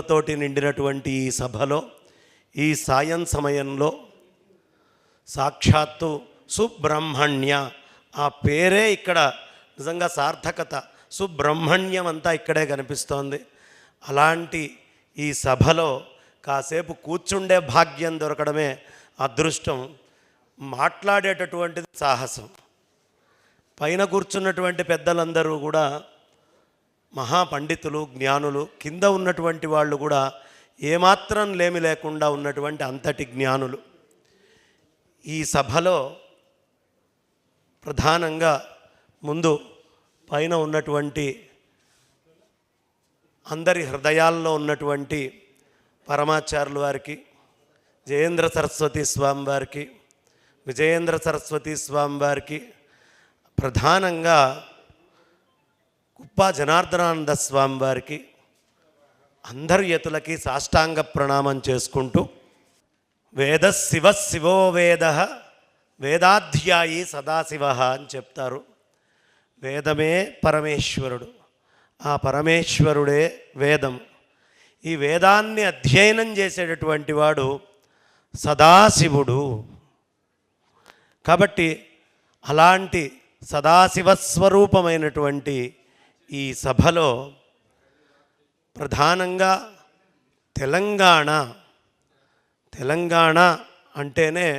తోటి నిండినటువంటి ఈ సభలో ఈ సాయం సమయంలో సాక్షాత్తు సుబ్రహ్మణ్య ఆ పేరే ఇక్కడ నిజంగా సార్థకత. సుబ్రహ్మణ్యం అంతా ఇక్కడే కనిపిస్తోంది. అలాంటి ఈ సభలో కాసేపు కూర్చుండే భాగ్యం దొరకడమే అదృష్టం. మాట్లాడేటటువంటిది సాహసం. పైన కూర్చున్నటువంటి పెద్దలందరూ కూడా మహాపండితులు, జ్ఞానులు. కింద ఉన్నటువంటి వాళ్ళు కూడా ఏమాత్రం లేమి లేకుండా ఉన్నటువంటి అంతటి జ్ఞానులు. ఈ సభలో ప్రధానంగా ముందు పైన ఉన్నటువంటి అందరి హృదయాల్లో ఉన్నటువంటి పరమాచార్యుల వారికి, జయేంద్ర సరస్వతి స్వామి వారికి, విజయేంద్ర సరస్వతి స్వామి వారికి, ప్రధానంగా కుప్ప జనార్దనానంద స్వామి వారికి, అందరి యతులకి సాష్టాంగ ప్రణామం చేసుకుంటూ, వేద శివ శివో వేద వేదాధ్యాయి సదాశివ అని చెప్తారు. వేదమే పరమేశ్వరుడు, ఆ పరమేశ్వరుడే వేదం. ఈ వేదాన్ని అధ్యయనం చేసేటటువంటి వాడు సదాశివుడు. కాబట్టి అలాంటి సదాశివస్వరూపమైనటువంటి ఈ సభలో ప్రధానంగా తెలంగాణ అంటేనే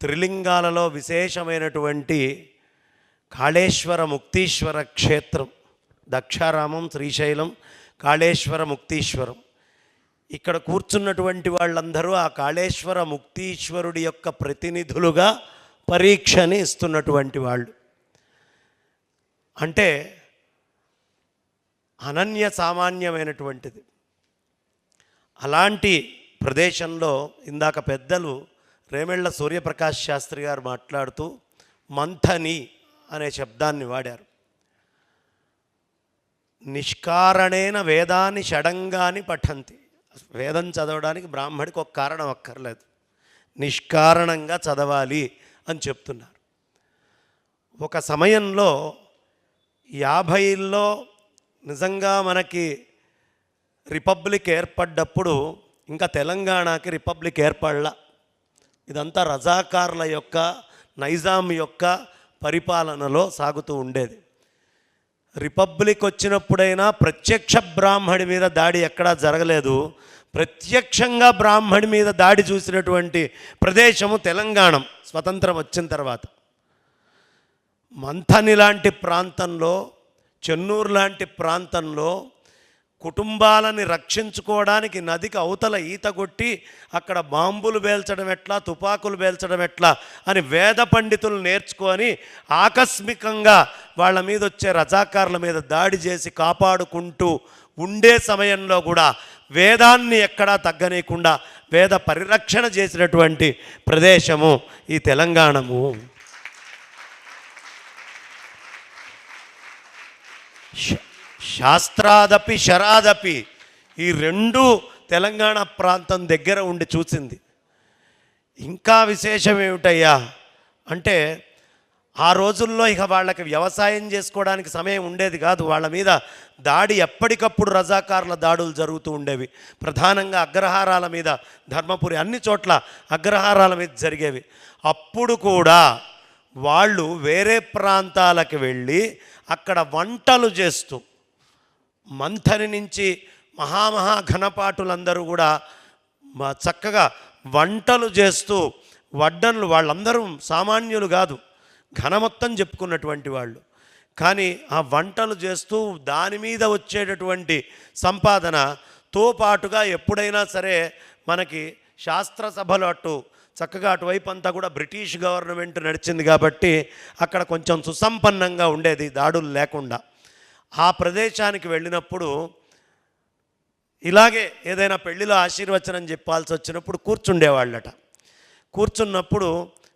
త్రిలింగాలలో విశేషమైనటువంటి కాళేశ్వర ముక్తీశ్వర క్షేత్రం. దక్షారామం, శ్రీశైలం, కాళేశ్వర ముక్తీశ్వరం. ఇక్కడ కూర్చున్నటువంటి వాళ్ళందరూ ఆ కాళేశ్వర ముక్తీశ్వరుడి యొక్క ప్రతినిధులుగా పరీక్షని ఇస్తున్నటువంటి వాళ్ళు. అంటే అనన్య సామాన్యమైనటువంటిది. అలాంటి ప్రదేశంలో ఇందాక పెద్దలు రేమెళ్ళ సూర్యప్రకాష్ శాస్త్రి గారు మాట్లాడుతూ మంథని అనే శబ్దాన్ని వాడారు. నిష్కారణేన వేదాన్ని షడంగాని పఠంతి. వేదం చదవడానికి బ్రాహ్మడికి ఒక కారణం అక్కర్లేదు, నిష్కారణంగా చదవాలి అని చెప్తున్నారు. ఒక సమయంలో 50ల్లో నిజంగా మనకి రిపబ్లిక్ ఏర్పడ్డప్పుడు ఇంకా తెలంగాణకి రిపబ్లిక్ ఏర్పడలా. ఇదంతా రజాకార్ల యొక్క, నైజాం యొక్క పరిపాలనలో సాగుతూ ఉండేది. రిపబ్లిక్ వచ్చినప్పుడైనా ప్రత్యక్ష బ్రాహ్మడి మీద దాడి ఎక్కడా జరగలేదు. ప్రత్యక్షంగా బ్రాహ్మడి మీద దాడి చూసినటువంటి ప్రదేశము తెలంగాణ స్వతంత్రం వచ్చిన తర్వాత. మంథని లాంటి ప్రాంతంలో, చెన్నూరు లాంటి ప్రాంతంలో కుటుంబాలని రక్షించుకోవడానికి నదికి అవతల ఈత కొట్టి అక్కడ బాంబులు పేల్చడం ఎట్లా, తుపాకులు పేల్చడం ఎట్లా అని వేద పండితులు నేర్చుకొని ఆకస్మికంగా వాళ్ళ మీద వచ్చే రజాకారుల మీద దాడి చేసి కాపాడుకుంటూ ఉండే సమయంలో కూడా వేదాన్ని ఎక్కడా తగ్గనీయకుండా వేద పరిరక్షణ చేసినటువంటి ప్రదేశము ఈ తెలంగాణము. శాస్త్రాదపి శరాదపి ఈ రెండు తెలంగాణ ప్రాంతం దగ్గర ఉండి చూసింది. ఇంకా విశేషం ఏమిటయ్యా అంటే ఆ రోజుల్లో ఇక వాళ్ళకి వ్యవసాయం చేసుకోవడానికి సమయం ఉండేది కాదు. వాళ్ళ మీద దాడి ఎప్పటికప్పుడు రజాకారుల దాడులు జరుగుతూ ఉండేవి. ప్రధానంగా అగ్రహారాల మీద, ధర్మపురి అన్ని చోట్ల అగ్రహారాల మీద జరిగేవి. అప్పుడు కూడా వాళ్ళు వేరే ప్రాంతాలకు వెళ్ళి అక్కడ వంటలు చేస్తూ, మంథని నుంచి ఘనపాటులందరూ కూడా చక్కగా వంటలు చేస్తూ, వడ్డన్లు, వాళ్ళందరూ సామాన్యులు కాదు, ఘన మొత్తం చెప్పుకున్నటువంటి వాళ్ళు. కానీ ఆ వంటలు చేస్తూ దాని మీద వచ్చేటటువంటి సంపాదనతో పాటుగా ఎప్పుడైనా సరే మనకి శాస్త్రసభలు చక్కగా అటువైపు అంతా కూడా బ్రిటిష్ గవర్నమెంట్ నడిచింది కాబట్టి అక్కడ కొంచెం సుసంపన్నంగా ఉండేది, దాడులు లేకుండా. ఆ ప్రదేశానికి వెళ్ళినప్పుడు ఇలాగే ఏదైనా పెళ్లిలో ఆశీర్వచనం చెప్పాల్సి వచ్చినప్పుడు కూర్చుండేవాళ్ళట. కూర్చున్నప్పుడు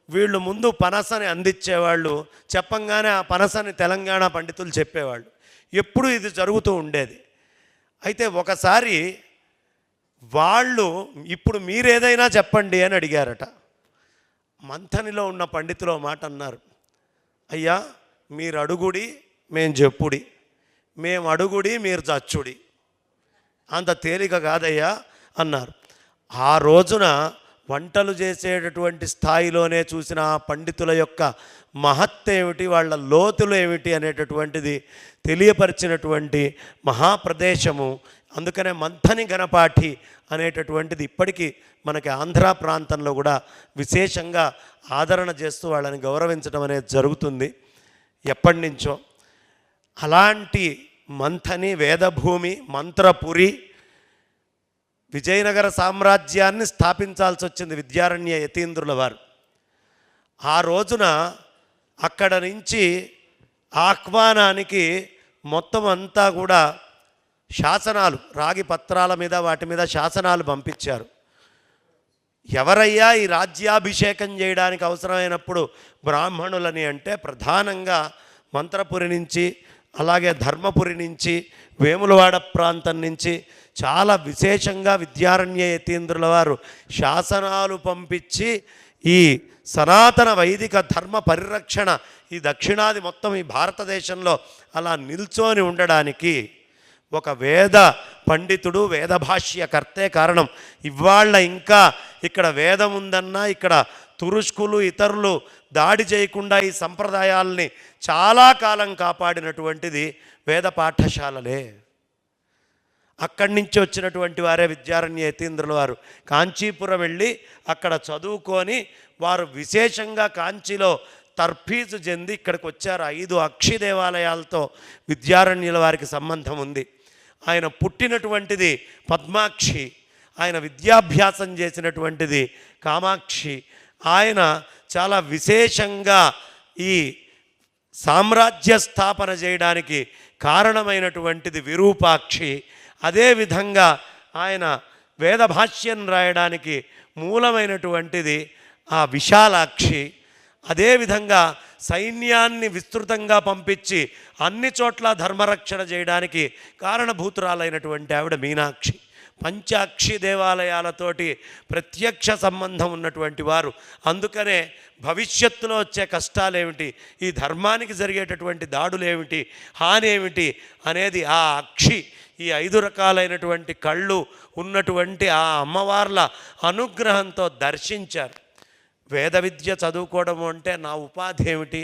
వీళ్ళు ముందు పనసని అందించేవాళ్ళు. చెప్పంగానే ఆ పనసని తెలంగాణ పండితులు చెప్పేవాళ్ళు. ఎప్పుడు ఇది జరుగుతూ ఉండేది. అయితే ఒకసారి వాళ్ళు ఇప్పుడు మీరేదైనా చెప్పండి అని అడిగారట. మంథనిలో ఉన్న పండితులు మాట అన్నారు, అయ్యా మీరు అడుగుడి మేము చెప్పుడి, మేము అడుగుడి మీరు చచ్చుడి అంత తేలిక కాదయ్యా అన్నారు. ఆ రోజున వంటలు చేసేటటువంటి స్థాయిలోనే చూసిన ఆ పండితుల యొక్క మహత్తేమిటి, వాళ్ళ లోతులు ఏమిటి అనేటటువంటిది తెలియపరిచినటువంటి మహాప్రదేశము. అందుకనే మంథని గణపాఠి అనేటటువంటిది ఇప్పటికీ మనకి ఆంధ్ర ప్రాంతంలో కూడా విశేషంగా ఆదరణ చేస్తూ వాళ్ళని గౌరవించడం అనేది జరుగుతుంది ఎప్పటి నుంచో. అలాంటి మంథని, వేదభూమి, మంత్రపురి, విజయనగర సామ్రాజ్యాన్ని స్థాపించాల్సి వచ్చింది విద్యారణ్య యతీంద్రుల వారు. ఆ రోజున అక్కడ నుంచి ఆహ్వానానికి మొత్తం అంతా కూడా శాసనాలు, రాగి పత్రాల మీద వాటి మీద శాసనాలు పంపించారు. ఎవరయ్యా ఈ రాజ్యాభిషేకం చేయడానికి అవసరమైనప్పుడు బ్రాహ్మణులని అంటే ప్రధానంగా మంత్రపురి నుంచి, అలాగే ధర్మపురి నుంచి, వేములవాడ ప్రాంతం నుంచి చాలా విశేషంగా విద్యారణ్య యతీంద్రుల వారు శాసనాలు పంపించి ఈ సనాతన వైదిక ధర్మ పరిరక్షణ ఈ దక్షిణాది మొత్తం ఈ భారతదేశంలో అలా నిల్చొని ఉండడానికి ఒక వేద పండితుడు, వేద భాష్యకర్తే కారణం. ఇవాళ ఇంకా ఇక్కడ వేదం ఉందన్నా ఇక్కడ తురుష్కులు ఇతరులు దాడి చేయకుండా ఈ సంప్రదాయాల్ని చాలా కాలం కాపాడినటువంటిది వేద పాఠశాలలే. అక్కడి నుంచి వచ్చినటువంటి వారే విద్యారణ్య యతీంద్రుల వారు. కాంచీపురం వెళ్ళి అక్కడ చదువుకొని వారు విశేషంగా కాంచీలో తర్ఫీజు చెంది ఇక్కడికి వచ్చారు. 5 అక్షి దేవాలయాలతో విద్యారణ్యుల వారికి సంబంధం ఉంది. ఆయన పుట్టినటువంటిది పద్మాక్షి, ఆయన విద్యాభ్యాసం చేసినటువంటిది కామాక్షి. ఆయన చాలా విశేషంగా ఈ సామ్రాజ్య స్థాపన చేయడానికి కారణమైనటువంటిది విరూపాక్షి. అదేవిధంగా ఆయన వేదభాష్యం రాయడానికి మూలమైనటువంటిది ఆ విశాలాక్షి. అదేవిధంగా సైన్యాన్ని విస్తృతంగా పంపించి అన్ని చోట్ల ధర్మరక్షణ చేయడానికి కారణభూతురాలైనటువంటి ఆవిడ మీనాక్షి. పంచాక్షి దేవాలయాలతోటి ప్రత్యక్ష సంబంధం ఉన్నటువంటి వారు. అందుకనే భవిష్యత్తులో వచ్చే కష్టాలేమిటి, ఈ ధర్మానికి జరిగేటటువంటి దాడులేమిటి, హాని ఏమిటి అనేది ఆ అక్షి, ఈ 5 రకాలైనటువంటి కళ్ళు ఉన్నటువంటి ఆ అమ్మవార్ల అనుగ్రహంతో దర్శించారు. వేద విద్య చదువుకోవడం అంటే నా ఉపాధి ఏమిటి,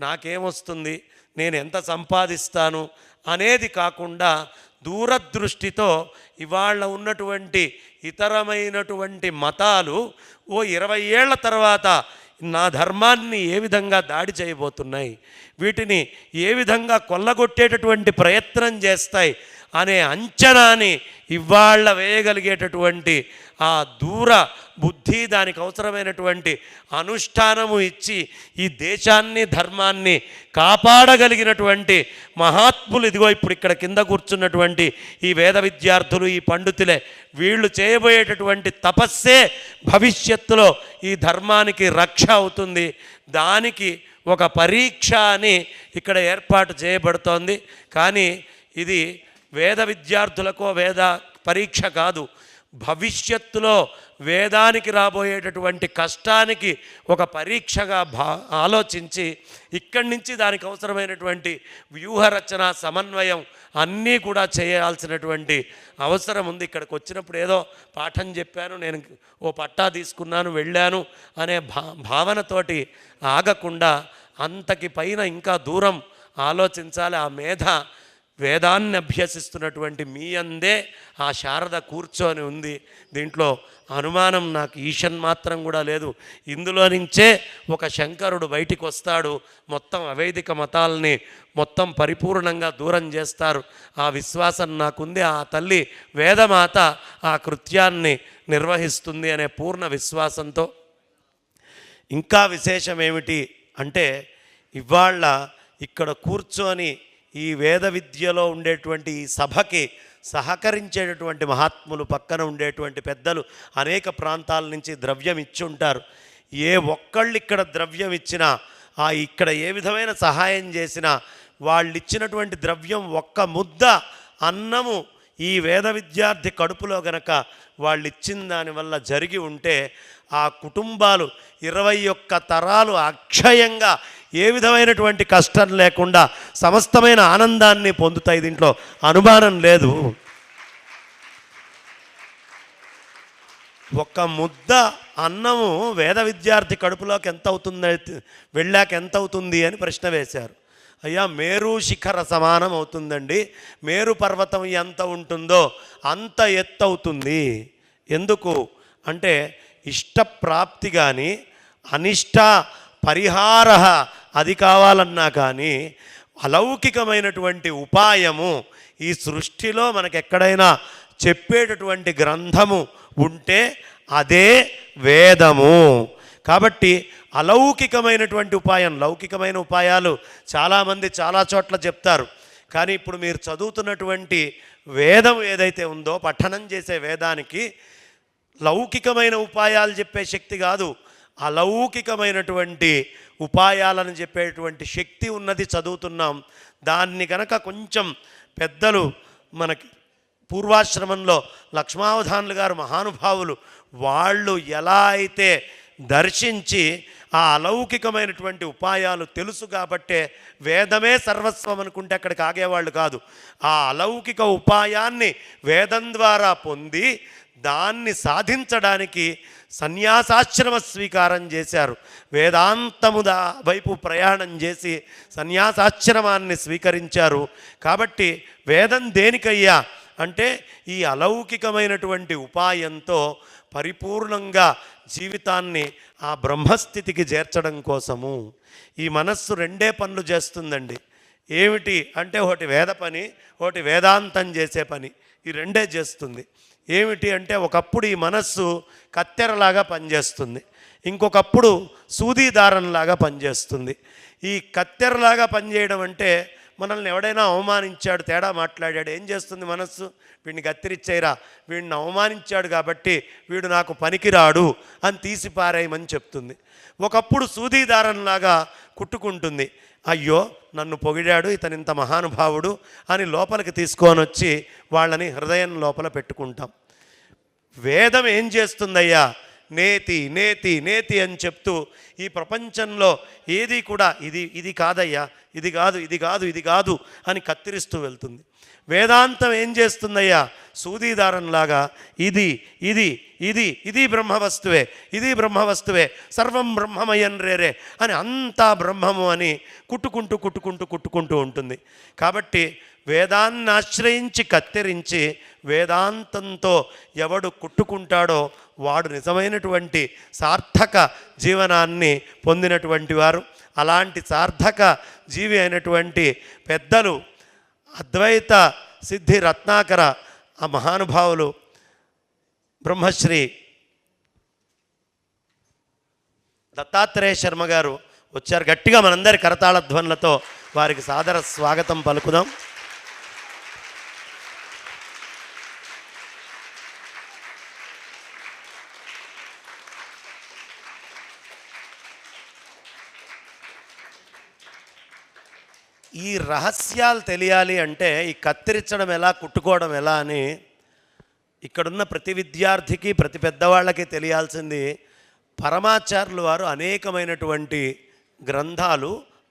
నాకేమొస్తుంది, నేను ఎంత సంపాదిస్తాను అనేది కాకుండా దూరదృష్టితో ఇవాళ ఉన్నటువంటి ఇతరమైనటువంటి మతాలు ఓ 20 ఏళ్ల తర్వాత నా ధర్మాన్ని ఏ విధంగా దాడి చేయబోతున్నాయి, వీటిని ఏ విధంగా కొల్లగొట్టేటటువంటి ప్రయత్నం చేస్తాయి అనే అంచనాని ఇవాళ వేయగలిగేటటువంటి ఆ దూర బుద్ధి, దానికి అవసరమైనటువంటి అనుష్ఠానము ఇచ్చి ఈ దేశాన్ని ధర్మాన్ని కాపాడగలిగినటువంటి మహాత్ములు ఇదిగో ఇప్పుడు ఇక్కడ కింద కూర్చున్నటువంటి ఈ వేద విద్యార్థులు, ఈ పండితులే. వీళ్ళు చేయబోయేటటువంటి తపస్సే భవిష్యత్తులో ఈ ధర్మానికి రక్ష అవుతుంది. దానికి ఒక పరీక్ష అని ఇక్కడ ఏర్పాటు చేయబడుతోంది. కానీ ఇది వేద విద్యార్థులకో వేద పరీక్ష కాదు, భవిష్యత్తులో వేదానికి రాబోయేటటువంటి కష్టానికి ఒక పరీక్షగా ఆలోచించి ఇక్కడి నుంచి దానికి అవసరమైనటువంటి వ్యూహరచన, సమన్వయం అన్నీ కూడా చేయాల్సినటువంటి అవసరం ఉంది. ఇక్కడికి వచ్చినప్పుడు ఏదో పాఠం చెప్పాను, నేను ఓ పట్టా తీసుకున్నాను, వెళ్ళాను అనే భావనతోటి ఆగకుండా అంతకి పైన ఇంకా దూరం ఆలోచించాలి. ఆ మేధ వేదాన్ని అభ్యసిస్తున్నటువంటి మీ అందే ఆ శారద కూర్చొని ఉంది. దీంట్లో అనుమానం నాకు ఈషన్ మాత్రం కూడా లేదు. ఇందులో నుంచే ఒక శంకరుడు బయటికి వస్తాడు, మొత్తం అవైదిక మతాలని మొత్తం పరిపూర్ణంగా దూరం చేస్తారు. ఆ విశ్వాసం నాకుంది. ఆ తల్లి వేదమాత ఆ కృత్యాన్ని నిర్వహిస్తుంది అనే పూర్ణ విశ్వాసంతో. ఇంకా విశేషం ఏమిటి అంటే ఇవాళ ఇక్కడ కూర్చొని ఈ వేద విద్యలో ఉండేటువంటి ఈ సభకి సహకరించేటటువంటి మహాత్ములు, పక్కన ఉండేటువంటి పెద్దలు అనేక ప్రాంతాల నుంచి ద్రవ్యం ఇచ్చి ఉంటారు. ఏ ఒక్కళ్ళు ఇక్కడ ద్రవ్యం ఇచ్చినా, ఇక్కడ ఏ విధమైన సహాయం చేసినా వాళ్ళు ఇచ్చినటువంటి ద్రవ్యం ఒక్క ముద్ద అన్నము ఈ వేద విద్యార్థి కడుపులో గనక వాళ్ళు ఇచ్చిన దానివల్ల జరిగి ఉంటే ఆ కుటుంబాలు 21 తరాలు అక్షయంగా ఏ విధమైనటువంటి కష్టం లేకుండా సమస్తమైన ఆనందాన్ని పొందుతాయి. దీంట్లో అనుమానం లేదు. ఒక ముద్ద అన్నము వేద విద్యార్థి కడుపులోకి ఎంత అవుతుంది, వెళ్ళాక ఎంత అవుతుంది అని ప్రశ్న వేశారు. అయ్యా, మేరు శిఖర సమానం అవుతుందండి, మేరు పర్వతం ఎంత ఉంటుందో అంత ఎత్తు అవుతుంది. ఎందుకు అంటే ఇష్టప్రాప్తి కానీ అనిష్ట పరిహార అది కావాలన్నా కానీ అలౌకికమైనటువంటి ఉపాయము ఈ సృష్టిలో మనకు ఎక్కడైనా చెప్పేటటువంటి గ్రంథము ఉంటే అదే వేదము. కాబట్టి అలౌకికమైనటువంటి ఉపాయం, లౌకికమైన ఉపాయాలు చాలామంది చాలా చోట్ల చెప్తారు. కానీ ఇప్పుడు మీరు చదువుతున్నటువంటి వేదం ఏదైతే ఉందో, పఠనం చేసే వేదానికి లౌకికమైన ఉపాయాలు చెప్పే శక్తి కాదు, అలౌకికమైనటువంటి ఉపాయాలను చెప్పేటువంటి శక్తి ఉన్నది చదువుతున్నాం. దాన్ని కనుక కొంచెం పెద్దలు మనకి పూర్వాశ్రమంలో లక్ష్మావధానులు గారు మహానుభావులు వాళ్ళు ఎలా అయితే దర్శించి ఆ అలౌకికమైనటువంటి ఉపాయాలు తెలుసు కాబట్టే వేదమే సర్వస్వం అనుకుంటే అక్కడికి ఆగేవాళ్ళు కాదు. ఆ అలౌకిక ఉపాయాన్ని వేదం ద్వారా పొంది దాన్ని సాధించడానికి సన్యాసాశ్రమ స్వీకారం చేశారు. వేదాంతముదా వైపు ప్రయాణం చేసి సన్యాసాశ్రమాన్ని స్వీకరించారు. కాబట్టి వేదం దేనికయ్యా అంటే ఈ అలౌకికమైనటువంటి ఉపాయంతో పరిపూర్ణంగా జీవితాన్ని ఆ బ్రహ్మస్థితికి చేర్చడం కోసము. ఈ మనస్సు రెండే పనులు చేస్తుందండి. ఏమిటి అంటే ఒకటి వేద పని, ఒకటి వేదాంతం చేసే పని. ఈ రెండే చేస్తుంది. ఏమిటి అంటే ఒకప్పుడు ఈ మనస్సు కత్తెరలాగా పనిచేస్తుంది, ఇంకొకప్పుడు సూదీదారంలాగా పనిచేస్తుంది. ఈ కత్తెరలాగా పనిచేయడం అంటే మనల్ని ఎవడైనా అవమానించాడు, తేడా మాట్లాడాడు, ఏం చేస్తుంది మనస్సు? వీడిని కత్తిరిచ్చేయరా, వీడిని అవమానించాడు కాబట్టి వీడు నాకు పనికిరాడు అని తీసి పారేయమని చెప్తుంది. ఒకప్పుడు సూదీదారంలాగా కుట్టుకుంటుంది. అయ్యో నన్ను పొగిడాడు, ఇతను ఇంత మహానుభావుడు అని లోపలికి తీసుకొని వచ్చి వాళ్ళని హృదయం లోపల పెట్టుకుంటాం. వేదం ఏం చేస్తుందయ్యా? నేతి నేతి నేతి అని చెప్తూ ఈ ప్రపంచంలో ఏది కూడా ఇది కాదయ్యా, ఇది కాదు, ఇది కాదు, ఇది కాదు అని కత్తిరిస్తూ వెళ్తుంది. వేదాంతం ఏం చేస్తుందయ్యా? సూదీదారంలాగా ఇది ఇది ఇది ఇది బ్రహ్మవస్తువే, ఇది బ్రహ్మవస్తువే, సర్వం బ్రహ్మమయం రేరే అని అంతా బ్రహ్మము అని కుట్టుకుంటూ కుట్టుకుంటూ కుట్టుకుంటూ ఉంటుంది. కాబట్టి వేదాన్ని ఆశ్రయించి కత్తిరించి వేదాంతంతో ఎవడు కుట్టుకుంటాడో వాడు నిజమైనటువంటి సార్థక జీవనాన్ని పొందినటువంటి వారు. అలాంటి సార్థక జీవి అయినటువంటి పెద్దలు అద్వైత సిద్ధి రత్నాకర ఆ మహానుభావులు బ్రహ్మశ్రీ దత్తాత్రేయ శర్మ గారు వచ్చారు. గట్టిగా మనందరి కరతాళ ధ్వనులతో వారికి సాదర స్వాగతం పలుకుదాం. ఈ రహస్యాలు తెలియాలి అంటే ఈ కత్తిరించడం ఎలా, కుట్టుకోవడం ఎలా అని ఇక్కడున్న ప్రతి విద్యార్థికి ప్రతి పెద్దవాళ్ళకి తెలియాల్సింది. పరమాచార్యులు వారు అనేకమైనటువంటి గ్రంథాలు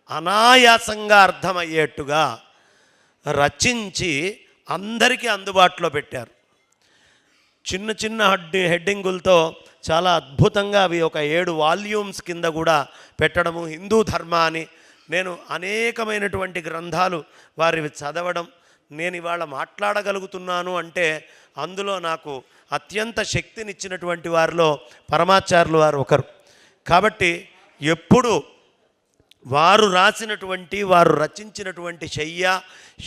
అనాయాసంగా అర్థమయ్యేట్టుగా రచించి అందరికీ అందుబాటులో పెట్టారు. చిన్న చిన్న హెడ్డింగులతో చాలా అద్భుతంగా అవి ఒక 7 వాల్యూమ్స్ కింద కూడా పెట్టడము. హిందూ ధర్మ అని నేను అనేకమైనటువంటి గ్రంథాలు వారివి చదవడం, నేను ఇవాళ మాట్లాడగలుగుతున్నాను అంటే అందులో నాకు అత్యంత శక్తినిచ్చినటువంటి వారిలో పరమాచార్యులు వారు ఒకరు. కాబట్టి ఎప్పుడు వారు రాసినటువంటి, వారు రచించినటువంటి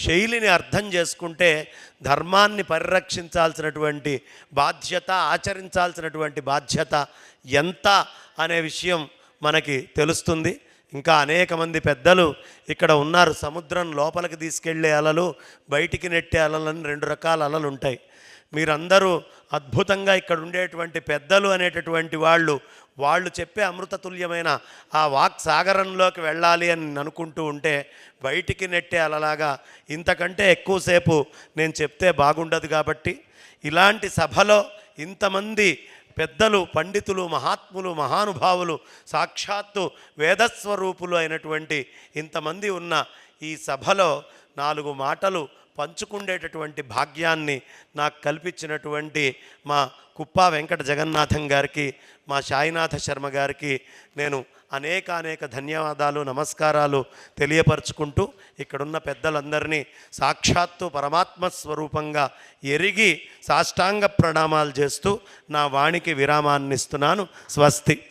శైలిని అర్థం చేసుకుంటే ధర్మాన్ని పరిరక్షించాల్సినటువంటి బాధ్యత, ఆచరించాల్సినటువంటి బాధ్యత ఎంత అనే విషయం మనకి తెలుస్తుంది. ఇంకా అనేక మంది పెద్దలు ఇక్కడ ఉన్నారు. సముద్రం లోపలికి తీసుకెళ్లే అలలు, బయటికి నెట్టే అలలని 2 రకాల అలలు ఉంటాయి. మీరందరూ అద్భుతంగా ఇక్కడ ఉండేటువంటి పెద్దలు అనేటటువంటి వాళ్ళు చెప్పే అమృతతుల్యమైన ఆ వాక్ సాగరంలోకి వెళ్ళాలి అని అనుకుంటూ ఉంటే బయటికి నెట్టే అలలాగా ఇంతకంటే ఎక్కువసేపు నేను చెప్తే బాగుండదు. కాబట్టి ఇలాంటి సభలో ఇంతమంది పెద్దలు, పండితులు, మహాత్ములు, మహానుభావులు, సాక్షాత్తు వేదస్వరూపులు అయినటువంటి ఇంతమంది ఉన్న ఈ సభలో 4 మాటలు పంచుకుండేటటువంటి భాగ్యాన్ని నాకు కల్పించినటువంటి మా కుప్పా వెంకట జగన్నాథం గారికి, మా సాయినాథ శర్మ గారికి నేను అనేక ధన్యవాదాలు, నమస్కారాలు తెలియపరుచుకుంటూ ఇక్కడున్న పెద్దలందరినీ సాక్షాత్తు పరమాత్మ స్వరూపంగా ఎరిగి సాష్టాంగ ప్రణామాలు చేస్తూ నా వాణికి విరామాన్నిస్తున్నాను. స్వస్తి.